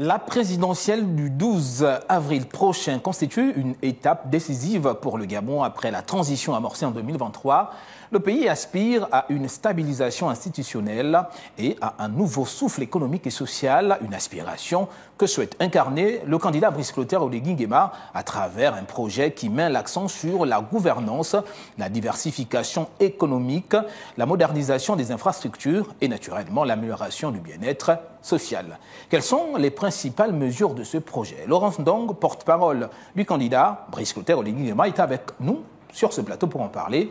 La présidentielle du 12 avril prochain constitue une étape décisive pour le Gabon après la transition amorcée en 2023. Le pays aspire à une stabilisation institutionnelle et à un nouveau souffle économique et social, une aspiration que souhaite incarner le candidat Brice Clotaire Oligui Nguema à travers un projet qui met l'accent sur la gouvernance, la diversification économique, la modernisation des infrastructures et naturellement l'amélioration du bien-être social. Quelles sont les principales mesures de ce projet? Laurence Ndong, porte-parole du candidat Brice Clotaire Oligui Nguema, est avec nous sur ce plateau pour en parler.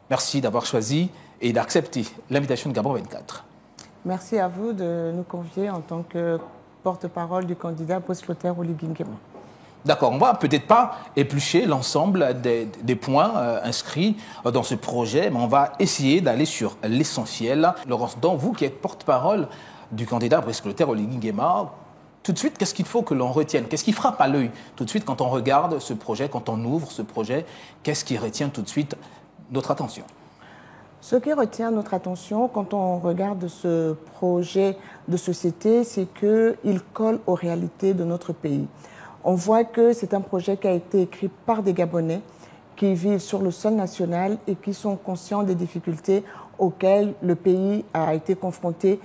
Merci d'avoir choisi et d'accepter l'invitation de Gabon 24. Merci à vous de nous convier en tant que porte-parole du candidat Brice Clotaire Oligui Nguema. D'accord, on ne va peut-être pas éplucher l'ensemble des points inscrits dans ce projet, mais on va essayer d'aller sur l'essentiel. Laurence Ndong, vous qui êtes porte-parole du candidat Brice Clotaire Oligui Nguema, tout de suite, qu'est-ce qu'il faut que l'on retienne? Qu'est-ce qui frappe à l'œil tout de suite quand on regarde ce projet, quand on ouvre ce projet? Qu'est-ce qui retient tout de suite notre attention? Ce qui retient notre attention quand on regarde ce projet de société, c'est qu'il colle aux réalités de notre pays. On voit que c'est un projet qui a été écrit par des Gabonais qui vivent sur le sol national et qui sont conscients des difficultés auxquelles le pays a été confronté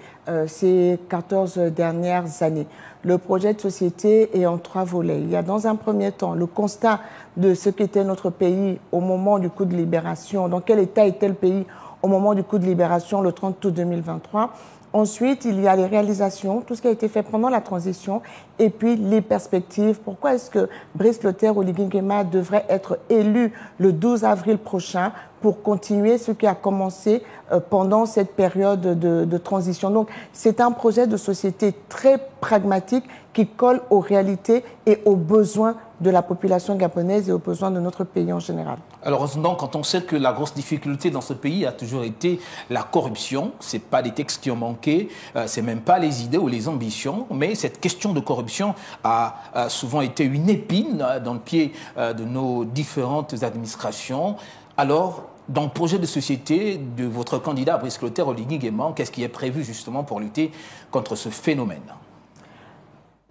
ces 14 dernières années. Le projet de société est en 3 volets. Il y a dans un premier temps le constat de ce qu'était notre pays au moment du coup de libération, dans quel état était le pays au moment du coup de libération le 30 août 2023. Ensuite, il y a les réalisations, tout ce qui a été fait pendant la transition, et puis les perspectives. Pourquoi est-ce que Brice Clotaire Oligui Nguema devrait être élu le 12 avril prochain pour continuer ce qui a commencé pendant cette période de transition? Donc, c'est un projet de société très pragmatique qui colle aux réalités et aux besoins de la population gabonaise et aux besoins de notre pays en général. Alors, donc, quand on sait que la grosse difficulté dans ce pays a toujours été la corruption, ce n'est pas des textes qui ont manqué, ce n'est même pas les idées ou les ambitions, mais cette question de corruption a souvent été une épine dans le pied de nos différentes administrations. Alors, dans le projet de société de votre candidat Brice Clotaire Oligui Nguema, qu'est-ce qui est prévu justement pour lutter contre ce phénomène?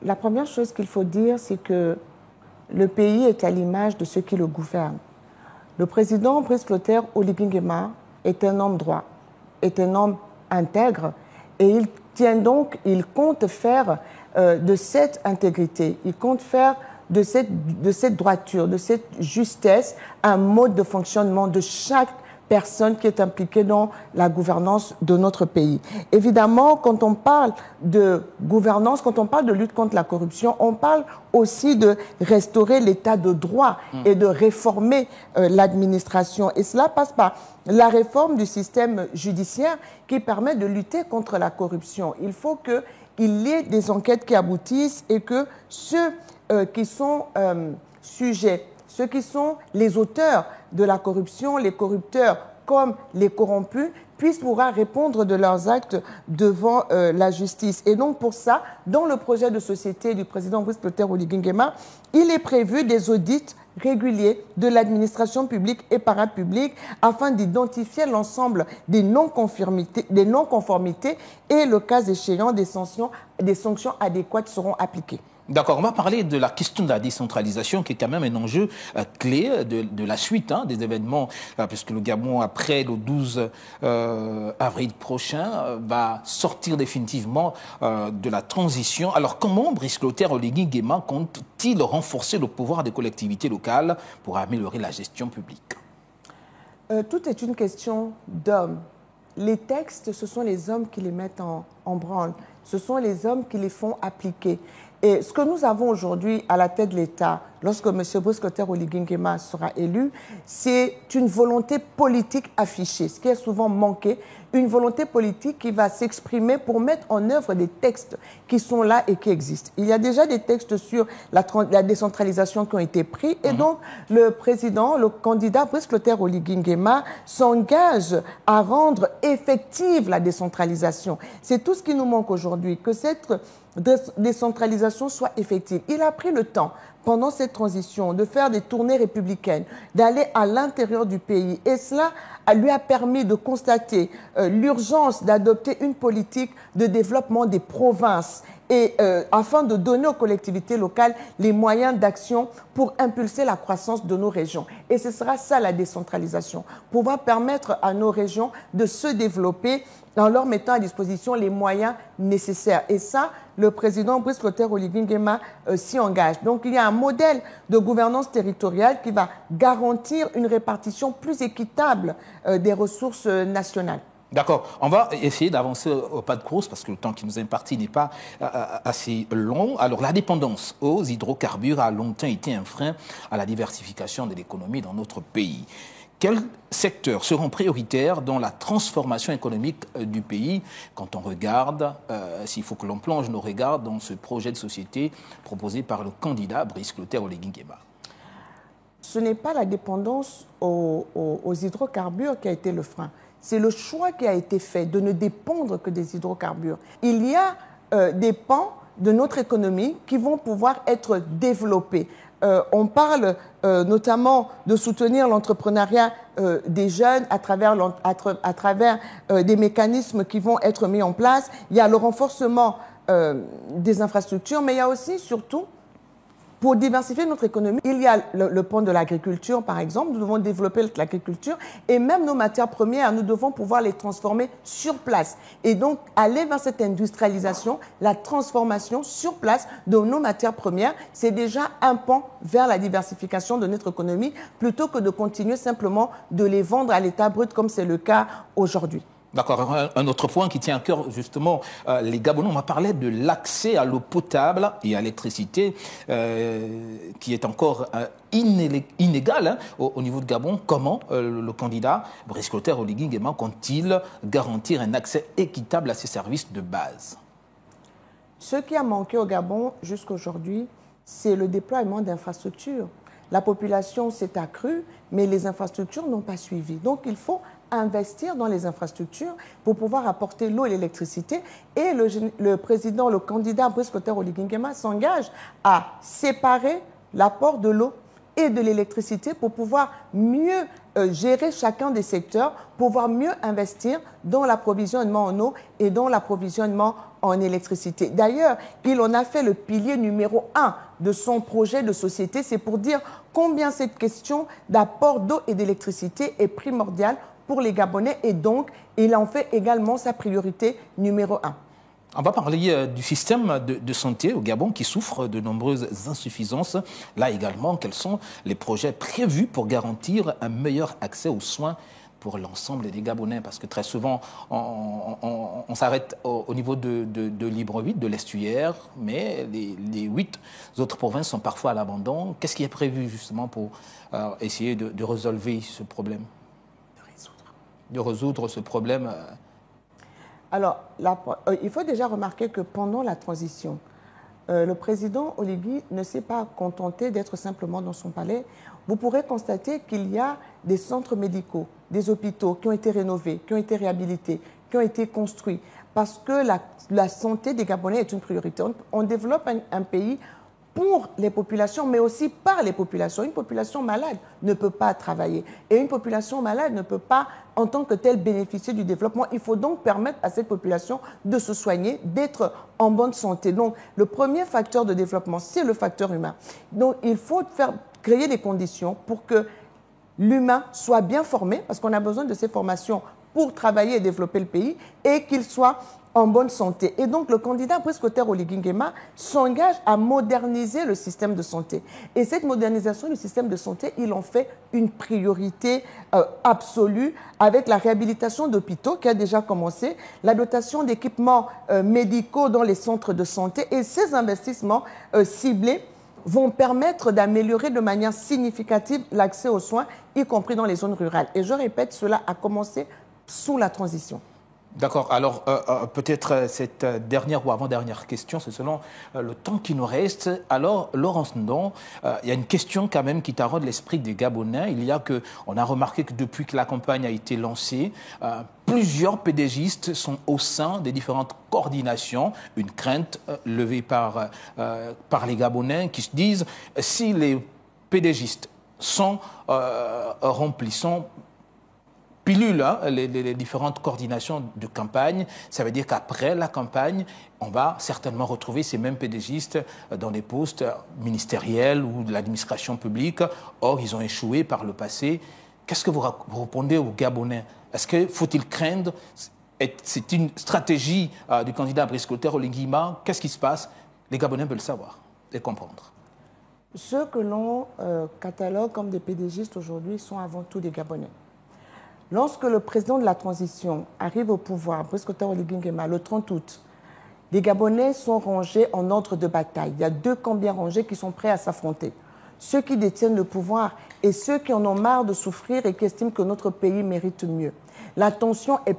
La première chose qu'il faut dire, c'est que le pays est à l'image de ceux qui le gouvernent. Le président Brice Clotaire Oligui Nguema est un homme droit, est un homme intègre et il compte faire de cette intégrité, il compte faire de cette droiture, de cette justesse, un mode de fonctionnement de chaque personne qui est impliquée dans la gouvernance de notre pays. Évidemment, quand on parle de gouvernance, quand on parle de lutte contre la corruption, on parle aussi de restaurer l'état de droit et de réformer l'administration. Et cela passe par la réforme du système judiciaire qui permet de lutter contre la corruption. Il faut qu'il y ait des enquêtes qui aboutissent et que ceux qui sont sujets, ceux qui sont les auteurs de la corruption, les corrupteurs comme les corrompus, puissent pouvoir répondre de leurs actes devant la justice. Et donc pour ça, dans le projet de société du président Brice Clotaire Oligui Nguema, il est prévu des audits réguliers de l'administration publique et parapublique afin d'identifier l'ensemble des non-conformités et, le cas échéant, des sanctions adéquates seront appliquées. D'accord, on va parler de la question de la décentralisation qui est quand même un enjeu clé de la suite des événements, puisque le Gabon, après le 12 avril prochain, va sortir définitivement de la transition. Alors comment Brice Clotaire Oligui Nguema compte-t-il renforcer le pouvoir des collectivités locales pour améliorer la gestion publique? Tout est une question d'hommes. Les textes, ce sont les hommes qui les mettent en branle. Ce sont les hommes qui les font appliquer. Et ce que nous avons aujourd'hui à la tête de l'État, lorsque M. Brice Clotaire Oligui Nguema sera élu, c'est une volonté politique affichée, ce qui est souvent manqué, une volonté politique qui va s'exprimer pour mettre en œuvre des textes qui sont là et qui existent. Il y a déjà des textes sur la décentralisation qui ont été pris et donc le président, le candidat Brice Clotaire Oligui Nguema s'engage à rendre effective la décentralisation. C'est tout ce qui nous manque aujourd'hui, que cette décentralisation soit effective. Il a pris le temps pendant cette transition de faire des tournées républicaines, d'aller à l'intérieur du pays. Et cela lui a permis de constater l'urgence d'adopter une politique de développement des provinces et afin de donner aux collectivités locales les moyens d'action pour impulser la croissance de nos régions. Et ce sera ça la décentralisation, pouvoir permettre à nos régions de se développer en leur mettant à disposition les moyens nécessaires. Et ça, le président Brice Clotaire Oligui Nguema s'y engage. Donc il y a un modèle de gouvernance territoriale qui va garantir une répartition plus équitable des ressources nationales. D'accord. On va essayer d'avancer au pas de course parce que le temps qui nous est imparti n'est pas assez long. Alors, la dépendance aux hydrocarbures a longtemps été un frein à la diversification de l'économie dans notre pays. Quels secteurs seront prioritaires dans la transformation économique du pays quand on regarde, s'il faut que l'on plonge nos regards dans ce projet de société proposé par le candidat Brice Clotaire Oligui Nguema? Ce n'est pas la dépendance aux hydrocarbures qui a été le frein. C'est le choix qui a été fait de ne dépendre que des hydrocarbures. Il y a des pans de notre économie qui vont pouvoir être développés. On parle notamment de soutenir l'entrepreneuriat des jeunes à travers des mécanismes qui vont être mis en place. Il y a le renforcement des infrastructures, mais il y a aussi, surtout, pour diversifier notre économie, il y a le pan de l'agriculture, par exemple. Nous devons développer l'agriculture et même nos matières premières, nous devons pouvoir les transformer sur place. Et donc, aller vers cette industrialisation, la transformation sur place de nos matières premières, c'est déjà un pan vers la diversification de notre économie plutôt que de continuer simplement de les vendre à l'état brut comme c'est le cas aujourd'hui. D'accord. Un autre point qui tient à cœur, justement, les Gabonais, on m'a parlé de l'accès à l'eau potable et à l'électricité qui est encore inégal hein, au niveau de Gabon. Comment le candidat Brice Clotaire Oligui Nguema compte-t-il garantir un accès équitable à ces services de base? Ce qui a manqué au Gabon jusqu'à aujourd'hui, c'est le déploiement d'infrastructures. La population s'est accrue, mais les infrastructures n'ont pas suivi. Donc, il faut investir dans les infrastructures pour pouvoir apporter l'eau et l'électricité. Et le candidat Brice Clotaire Oligui Nguema s'engage à séparer l'apport de l'eau et de l'électricité pour pouvoir mieux gérer chacun des secteurs, pouvoir mieux investir dans l'approvisionnement en eau et dans l'approvisionnement en électricité. D'ailleurs, il en a fait le pilier numéro 1 de son projet de société. C'est pour dire combien cette question d'apport d'eau et d'électricité est primordiale pour les Gabonais et donc il en fait également sa priorité numéro 1. On va parler du système de santé au Gabon qui souffre de nombreuses insuffisances. Là également, quels sont les projets prévus pour garantir un meilleur accès aux soins pour l'ensemble des Gabonais? Parce que très souvent, on s'arrête au niveau de Libreville, de l'Estuaire, mais les 8 autres provinces sont parfois à l'abandon. Qu'est-ce qui est prévu justement pour essayer de résolver ce problème? De résoudre ce problème. Alors, il faut déjà remarquer que pendant la transition, le président Oligui ne s'est pas contenté d'être simplement dans son palais. Vous pourrez constater qu'il y a des centres médicaux, des hôpitaux qui ont été rénovés, qui ont été réhabilités, qui ont été construits, parce que la santé des Gabonais est une priorité. On développe un pays pour les populations, mais aussi par les populations. Une population malade ne peut pas travailler. Et une population malade ne peut pas, en tant que telle, bénéficier du développement. Il faut donc permettre à cette population de se soigner, d'être en bonne santé. Donc, le premier facteur de développement, c'est le facteur humain. Donc, il faut créer des conditions pour que l'humain soit bien formé, parce qu'on a besoin de ces formations pour travailler et développer le pays, et qu'il soit en bonne santé. Et donc, le candidat Brice Clotaire Oligui Nguema s'engage à moderniser le système de santé. Et cette modernisation du système de santé, il en fait une priorité absolue avec la réhabilitation d'hôpitaux qui a déjà commencé, la dotation d'équipements médicaux dans les centres de santé et ces investissements ciblés vont permettre d'améliorer de manière significative l'accès aux soins, y compris dans les zones rurales. Et je répète, cela a commencé sous la transition. D'accord. Alors, peut-être cette dernière ou avant-dernière question, c'est selon le temps qui nous reste. Alors, Laurence Ndong, il y a une question quand même qui taraude l'esprit des Gabonais. On a remarqué que depuis que la campagne a été lancée, plusieurs PDGistes sont au sein des différentes coordinations. Une crainte levée par les Gabonais qui se disent si les PDGistes sont pilule, hein, les différentes coordinations de campagne. Ça veut dire qu'après la campagne, on va certainement retrouver ces mêmes pédégistes dans des postes ministériels ou de l'administration publique. Or, ils ont échoué par le passé. Qu'est-ce que vous répondez aux Gabonais? Est-ce qu'il faut-il craindre? C'est une stratégie du candidat Brice Clotaire Oligui Nguema. Qu'est-ce qui se passe? Les Gabonais veulent savoir et comprendre. Ceux que l'on catalogue comme des pédégistes aujourd'hui sont avant tout des Gabonais. Lorsque le président de la transition arrive au pouvoir, Brice Clotaire Oligui Nguema, le 30 août, les Gabonais sont rangés en ordre de bataille. Il y a deux camps bien rangés qui sont prêts à s'affronter. Ceux qui détiennent le pouvoir et ceux qui en ont marre de souffrir et qui estiment que notre pays mérite mieux. La tension est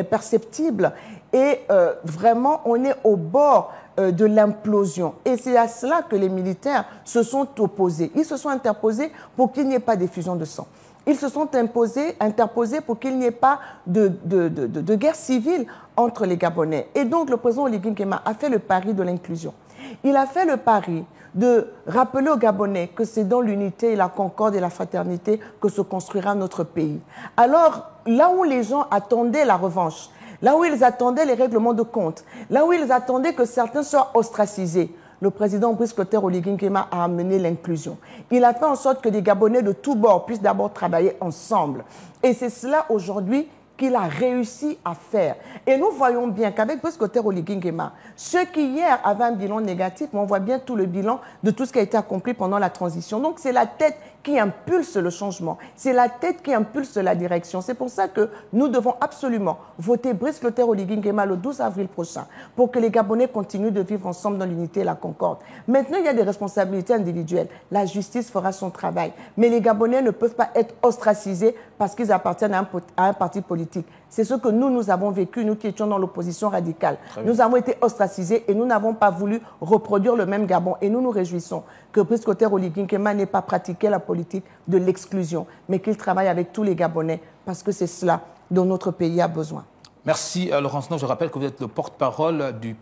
perceptible et vraiment on est au bord de l'implosion. Et c'est à cela que les militaires se sont opposés. Ils se sont interposés pour qu'il n'y ait pas d'effusion de sang. Ils se sont interposés pour qu'il n'y ait pas de guerre civile entre les Gabonais. Et donc le président Oligui Nguema a fait le pari de l'inclusion. Il a fait le pari de rappeler aux Gabonais que c'est dans l'unité, la concorde et la fraternité que se construira notre pays. Alors, là où les gens attendaient la revanche, là où ils attendaient les règlements de compte, là où ils attendaient que certains soient ostracisés, le président Brice Clotaire Oligui Nguema a amené l'inclusion. Il a fait en sorte que les Gabonais de tous bords puissent d'abord travailler ensemble. Et c'est cela aujourd'hui qu'il a réussi à faire. Et nous voyons bien qu'avec Brice Clotaire Oligui Nguema, ceux qui hier avaient un bilan négatif, on voit bien tout le bilan de tout ce qui a été accompli pendant la transition. Donc c'est la tête qui impulse le changement. C'est la tête qui impulse la direction. C'est pour ça que nous devons absolument voter Brice Clotaire Oligui Nguema le 12 avril prochain pour que les Gabonais continuent de vivre ensemble dans l'unité et la concorde. Maintenant, il y a des responsabilités individuelles. La justice fera son travail. Mais les Gabonais ne peuvent pas être ostracisés parce qu'ils appartiennent à un parti politique. C'est ce que nous avons vécu, nous qui étions dans l'opposition radicale. Nous avons été ostracisés et nous n'avons pas voulu reproduire le même Gabon. Et nous nous réjouissons que Brice Clotaire Oligui Nguema n'ait pas pratiqué la politique de l'exclusion, mais qu'il travaille avec tous les Gabonais parce que c'est cela dont notre pays a besoin. Merci Laurence No. Je rappelle que vous êtes le porte-parole du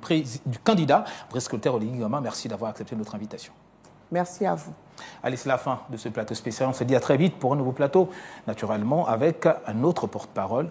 candidat Brice Clotaire Oligui Nguema. Merci d'avoir accepté notre invitation. Merci à vous. Allez, c'est la fin de ce plateau spécial. On se dit à très vite pour un nouveau plateau, naturellement avec un autre porte-parole.